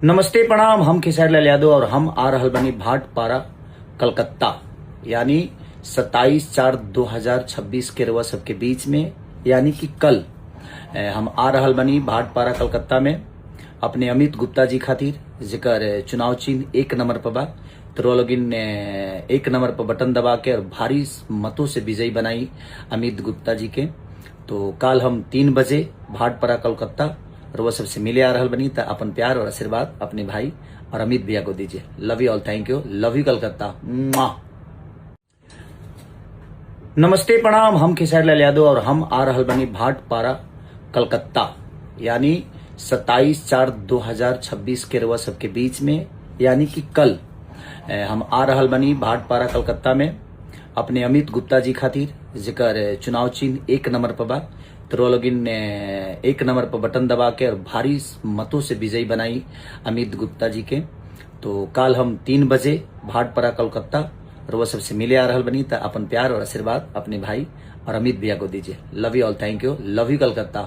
नमस्ते प्रणाम। हम खेसारी लाल यादव और हम आ रहल बनी भाटपारा कलकत्ता यानी 27/4/2026 के रउआ सबके बीच में यानी कि कल हम आ रहल बनी भाटपारा कलकत्ता में अपने अमित गुप्ता जी खातिर जेकर चुनाव चिन्ह 1 नंबर पर बा। तो रउआ लोगिन 1 नंबर पर बटन दबा के और भारी मतों से विजयी बनाई अमित गुप्ता जी के। तो कल हम 3 बजे भाटपारा कलकत्ता रउआ सबसे मिले आ रहल बनी। त अपन प्यार और आशीर्वाद अपने भाई और अमित भैया को दीजिए। Love you all, thank you, love you Calcutta. नमस्ते प्रणाम। हम खेसारी लाल यादव और हम आ रहल बनी भाटपारा कलकत्ता यानी 27/4/2026 के रउआ सबके बीच में यानी कि कल हम आ रहल बनी भाटपारा कलकत्ता में अपने अमित गुप्ता जी खातिर जेकर चुनाव चिन्ह 1 नंबर पर बा। तो रउआ लोगिन 1 नंबर पर बटन दबा के और भारी मतों से विजयी बनाई अमित गुप्ता जी के। तो कल हम 3 बजे भाटपारा कलकत्ता रउआ सबसे मिले आ रहल बनी। त अपन प्यार और आशीर्वाद अपने भाई और अमित भैया को दीजिए। Love you all, thank you, love you Calcutta.